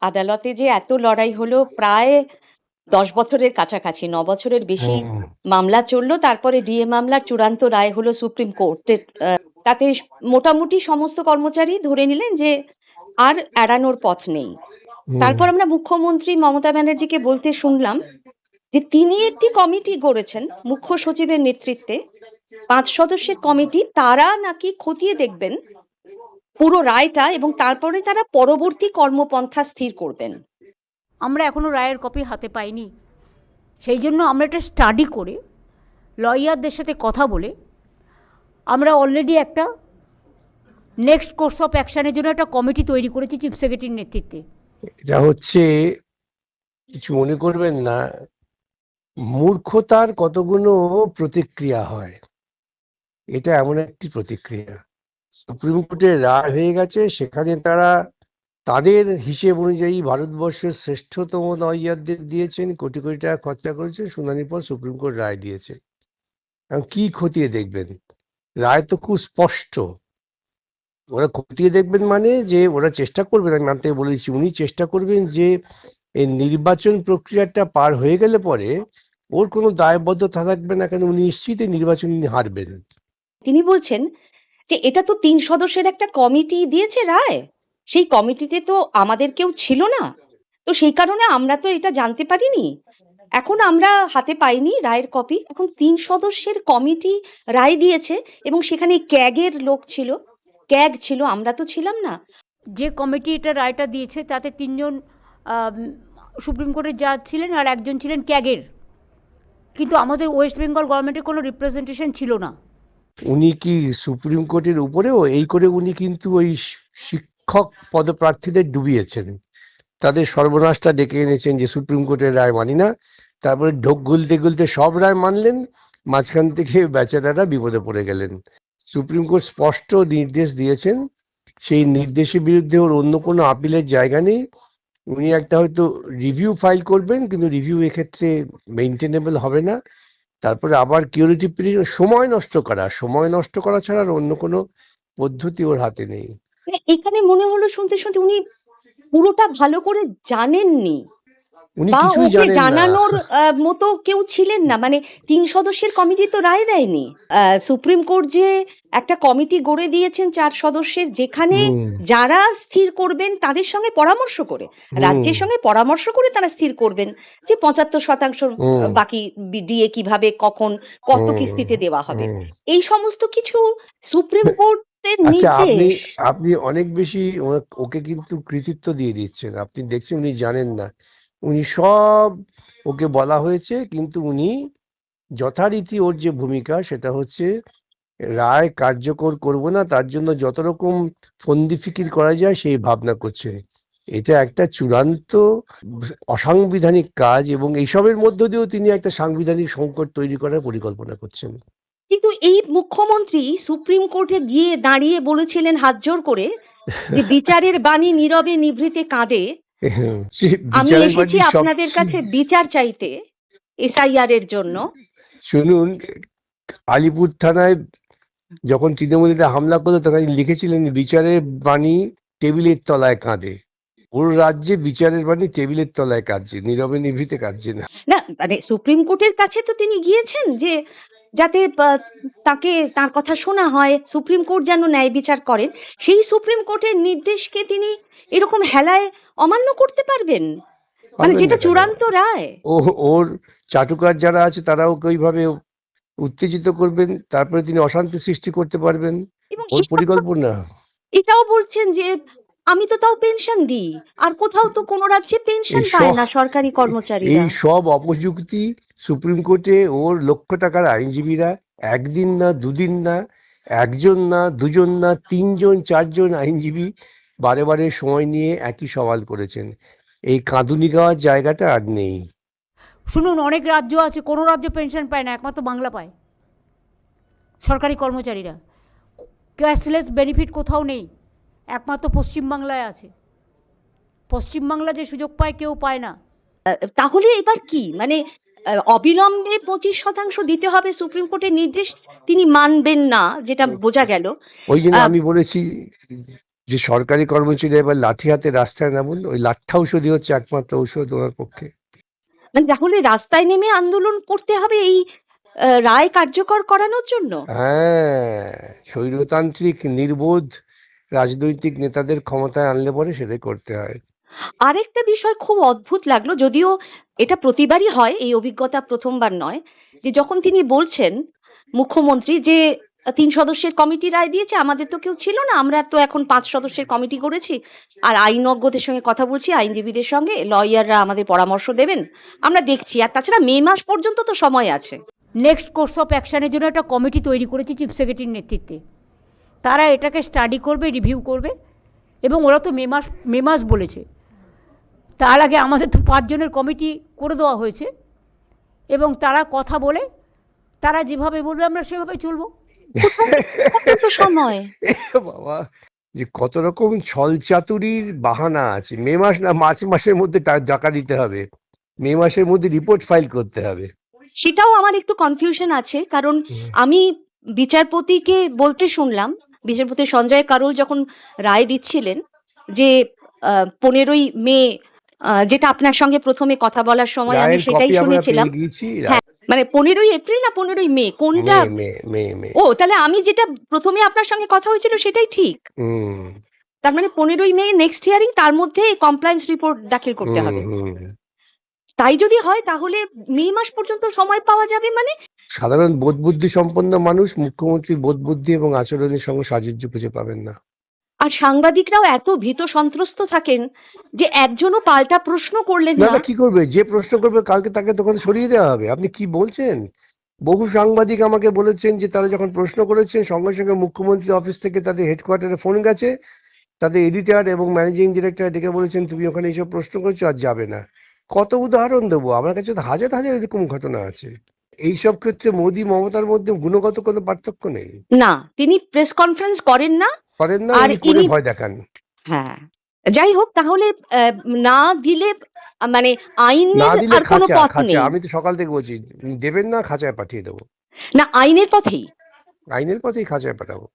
আদালতে যে এত লড়াই হলো, প্রায় 10 বছরের কাছাকাছি, 9 বছরের বেশি হুম, মামলা চললো, তারপরে ডিএ মামলার চূড়ান্ত রায় হলো সুপ্রিম কোর্টের। তাতে মোটামুটি সমস্ত কর্মচারী ধরে নিলেন যে আর এড়ানোর পথ নেই। হুম। তারপর আমরা মুখ্যমন্ত্রী মমতা ব্যানার্জিকে বলতে শুনলাম যে তিনি একটি কমিটি গড়েছেন মুখ্য সচিবের নেতৃত্বে, 5 সদস্যের কমিটি, তারা নাকি খতিয়ে দেখবেন পুরো রায়টা এবং তারপরে তারা পরবর্তী কর্মপন্থা স্থির করবেন। আমরা এখনো রায়ের কপি হাতে পাইনি, সেই জন্য আমরা একটা স্টাডি করে লয়ারদের সাথে কথা বলে আমরা অলরেডি একটা নেক্সট কোর্স অফ অ্যাকশনের জন্য একটা কমিটি তৈরি করেছি চিফ সেক্রেটারির নেতৃত্বে। এটা হচ্ছে, কিছু মনে করবেন না, মূর্খতার কতগুলো প্রতিক্রিয়া হয়, এটা এমন একটি প্রতিক্রিয়া। সুপ্রিম কোর্টের রায় হয়ে গেছে, সেখানে তারা তাদের হিসেব অনুযায়ী ভারতবর্ষের শ্রেষ্ঠতম লয়ারদের দিয়েছেন, কোটি কোটি টাকা খরচা করেছে, শুনানির পর সুপ্রিম কোর্ট রায় দিয়েছে। এখন কি খতিয়ে দেখবেন? রায় তো খুব স্পষ্ট। ওরা খতিয়ে দেখবেন মানে যে ওরা চেষ্টা করবেন, আমি মানতে বলেছি, উনি চেষ্টা করবেন যে এই নির্বাচন প্রক্রিয়াটা পার হয়ে গেলে পরে ওর কোনো দায়বদ্ধতা থাকবে না, কেন উনি নিশ্চিত নির্বাচন হারবেন। তিনি বলছেন যে এটা তো 3 সদস্যের একটা কমিটি দিয়েছে রায়, সেই কমিটিতে তো আমাদের কেউ ছিল না, তো সেই কারণে আমরা তো এটা জানতে পারিনি। এখন আমরা হাতে পাইনি রায়ের কপি, এখন 3 সদস্যের কমিটি রায় দিয়েছে এবং সেখানে ক্যাগের লোক ছিল, ক্যাগ ছিল, আমরা তো ছিলাম না। যে কমিটি এটা রায়টা দিয়েছে তাতে 3জন সুপ্রিম কোর্টের জাজ ছিলেন আর একজন ছিলেন ক্যাগের, কিন্তু আমাদের ওয়েস্ট বেঙ্গল গভর্নমেন্টের কোনো রিপ্রেজেন্টেশন ছিল না। উনি কি সুপ্রিম কোর্টের উপরেও এই করে উনি কিন্তু ওই শিক্ষক পদপ্রার্থীদের ডুবিয়েছেন, তাদের সর্বনাশটা ডেকে এনেছেন যে সুপ্রিম কোর্টের রায় মানি না, তারপরে ঢোক গুলতে গুলতে সব রায় মানলেন, মাঝখান থেকে বেচারারা বিপদে পড়ে গেলেন। সুপ্রিম কোর্ট স্পষ্ট নির্দেশ দিয়েছেন, সেই নির্দেশের বিরুদ্ধে ওর অন্য কোনো আপিলের জায়গা নেই। উনি একটা হয়তো রিভিউ ফাইল করবেন, কিন্তু রিভিউ এক্ষেত্রে মেইনটেনেবল হবে না। তারপরে আবার কিউরিটি পিরিয়ড, সময় নষ্ট করা ছাড়া আর অন্য কোনো পদ্ধতি ওর হাতে নেই। এখানে মনে হলো শুনতে শুনতে উনি পুরোটা ভালো করে জানেননি, উনি বা কিছুই ওকে জানেন না। জানানোর মতো কেউ ছিলেন না। মানে 3 সদস্যের কমিটি তো রায় দেয়নি। সুপ্রিম কোর্ট যে একটা কমিটি গড়ে দিয়েছেন 4 সদস্যের, যেখানে হুম, যারা স্থির করবেন তাদের সঙ্গে পরামর্শ করে, হুম, রাজ্যের সঙ্গে পরামর্শ করে তারা স্থির করবেন যে 75% হুম, বাকি ডিএ কিভাবে, কখন, কত হুম, কিস্তিতে দেওয়া হবে, হুম। এই সমস্ত কিছু সুপ্রিম কোর্টের আচ্ছা, আপনি নির্দেশ। আপনি অনেক বেশি ওকে কিন্তু কৃতিত্ব দিয়ে দিচ্ছেন। আপনি দেখছেন উনি জানেন না, উনি সব ওকে বলা হয়েছে, কিন্তু উনি যথারীতি ওর যে ভূমিকা সেটা হচ্ছে রায় কার্যকর করব না, তার জন্য যত রকম ফন্দি ফিকির করা যায় সেই ভাবনা করছে। এটা একটা চূড়ান্ত অসাংবিধানিক কাজ, এবং এইসবের মধ্য দিয়েও তিনি একটা সাংবিধানিক সংকট তৈরি করার পরিকল্পনা করছেন। কিন্তু এই মুখ্যমন্ত্রী সুপ্রিম কোর্টে গিয়ে দাঁড়িয়ে বলেছিলেন হাত জোর করে যে বিচারের বাণী নীরবে নিভৃতে কাঁদে, সে আমি বিচারের এসেছি বাড়ি আপনাদের কাছে বিচার চাইতে এসআইআর এর জন্য। শুনুন, আলিপুর থানায় যখন তৃণমূলীরা হামলা করলো তখন লিখেছিলেন বিচারের বাণী টেবিলের তলায় কাঁদে। ওর রাজ্যে বিচারের বাণী টেবিলের তলায় কাঁদছে, নীরবে নিভৃতে কাঁদছে না। না, মানে সুপ্রিম কোর্টের কাছে তো তিনি গিয়েছেন যে যাতে তাকে, তার কথা শোনা হয়, সুপ্রিম কোর্ট যেন ন্যায় বিচার করেন। সেই সুপ্রিম কোর্টের নির্দেশকে তিনি এরকম হেলায় অমান্য করতে পারবেন? মানে পারবেন যেটা না কেন? চূড়ান্ত রায়। ও, ওর চাটুকার যারা আছে তারাও ওইভাবে উত্তেজিত করবেন, তারপরে তিনি অশান্তি সৃষ্টি করতে পারবেন, এবং ওর পরিকল্পনা। এটাও বলছেন যে আমি তো তাও পেনশন দিই, আর কোথাও তো কোনো রাজ্যে পেনশন এই পায় সব না সরকারি কর্মচারীরা। এই সব অপযুক্তি সুপ্রিম কোর্টে ওর লক্ষ টাকার আইনজীবীরা একদিন না দুদিন না, একজন না দুজন না, 3জন 4জন আইনজীবী বারে বারে সময় নিয়ে একই সওয়াল করেছেন। এই কাঁদুনি গাওয়ার জায়গাটা আর নেই। শুনুন, অনেক রাজ্য আছে কোনো রাজ্য পেনশন পায় না, একমাত্র বাংলা পায় সরকারি কর্মচারীরা। ক্যাশলেস বেনিফিট কোথাও নেই, একমাত্র পশ্চিমবাংলায় আছে। পশ্চিমবাংলা যে সুযোগ পায় কেউ পায় না। তাহলে এবার কি, মানে অবিলম্বে 25% দিতে হবে, সুপ্রিম কোর্টের নির্দেশ তিনি মানবেন না, যেটা বোঝা গেল। ওই জন্য আহ, আমি বলেছি, যে সরকারি কর্মচারী এবার লাঠি হাতে রাস্তায় নামুন, ওই লাঠা ঔষধই হচ্ছে একমাত্র ঔষধ ওনার পক্ষে। মানে তাহলে রাস্তায় নেমে আন্দোলন করতে হবে এই রায় কার্যকর করানোর জন্য? হ্যাঁ, স্বৈরতান্ত্রিক নির্বোধ রাজনৈতিক নেতাদের ক্ষমতায় আনলে পরে সেটাই করতে হয়। আরেকটা বিষয় খুব অদ্ভুত লাগলো, যদিও এটা প্রতিবারই হয়, এই অভিজ্ঞতা প্রথমবার নয়, যে যখন তিনি বলছেন মুখ্যমন্ত্রী যে ৩ সদস্যের কমিটি রায় দিয়েছে, আমাদের তো কেউ ছিল না, আমরা তো এখন ৫ সদস্যের কমিটি করেছি, আর আইনজ্ঞদের সঙ্গে কথা বলছি, আইনজীবীদের সঙ্গে, লয়াররা আমাদের পরামর্শ দেবেন, আমরা দেখছি, আর তাছাড়া মে মাস পর্যন্ত তো সময় আছে। নেক্সট কোর্স অফ অ্যাকশনের জন্য একটা কমিটি তৈরি করেছি চিফ সেক্রেটারির নেতৃত্বে। তারা এটাকে স্টাডি করবে, রিভিউ করবে, এবং ওরা তো মে মাস বলেছে। তার আগে আমাদের তো 5 জনের কমিটি করে দেওয়া হয়েছে, এবং তারা কথা বলে তারা যেভাবে বলবে আমরা সেভাবে চলবো। কত সময়? বাবা, যে কত রকম ছল চাতুরির বাহানা আছে। মে মাস না, মার্চ মাসের মধ্যে টাকা দিতে হবে, মে মাসের মধ্যে রিপোর্ট ফাইল করতে হবে। সেটাও আমার একটু কনফিউশন আছে, কারণ আমি বিচারপতিকে বলতে শুনলাম, বিচারপতি সঞ্জয় কারোল যখন রায় দিচ্ছিলেন যে 15ই মে, যেটা আপনার সঙ্গে প্রথমে কথা বলার সময় আমি রায়ের সেটাই কপি আমরা শুনেছিলাম। পেয়ে গিয়েছি। হ্যাঁ, মানে 15ই এপ্রিল না 15ই মে, কোনটা? মে মে মে মে ও, তাহলে আমি যেটা প্রথমে আপনার সঙ্গে কথা হয়েছিল সেটাই ঠিক। হুম তার মানে 15ই মে নেক্সট হিয়ারিং, তার মধ্যে কমপ্লায়েন্স রিপোর্ট দাখিল করতে হুম হবে। হুম। তাই যদি হয় তাহলে মে মাস পর্যন্ত সময় পাওয়া যাবে মানে? সাধারণ বোধ বুদ্ধি সম্পন্ন মানুষ মুখ্যমন্ত্রীর বোধ বুদ্ধি এবং আচরণের সঙ্গে সাযুজ্য খুঁজে পাবেন না। আর সাংবাদিকরাও এত ভীত সন্ত্রস্ত থাকেন যে একজনও পাল্টা প্রশ্ন করলেন না না। না, কি করবে? যে প্রশ্ন করবে কালকে তাকে তখন সরিয়ে দেওয়া হবে। আপনি কি বলছেন? বহু সাংবাদিক আমাকে বলেছেন যে তারা যখন প্রশ্ন করেছেন সঙ্গে সঙ্গে মুখ্যমন্ত্রী অফিস থেকে তাদের হেডকোয়ার্টারে ফোন গেছে, তাদের এডিটর এবং ম্যানেজিং ডিরেক্টর ডেকে বলেছেন তুমি ওখানে এইসব প্রশ্ন করছো, আর যাবে না। কত উদাহরণ দেবো? আমার কাছে তো হাজার হাজার এরকম ঘটনা আছে। এইসব ক্ষেত্রে মোদি মমতার মধ্যে গুণগত কোনো পার্থক্য নেই। না, তিনি প্রেস কনফারেন্স করেন না। করেন না, আর উনি করে ইনি, ভয় দেখান। হ্যাঁ, যাই হোক, তাহলে না দিলে মানে না আইনের দিলে আর কোনো খাঁচা পথ খাঁচা। নেই। আমি তো সকাল থেকে বলছি দেবেন না, খাঁচায় পাঠিয়ে দেবো। না, আইনের পথেই। আইনের পথেই খাঁচায় পাঠাবো।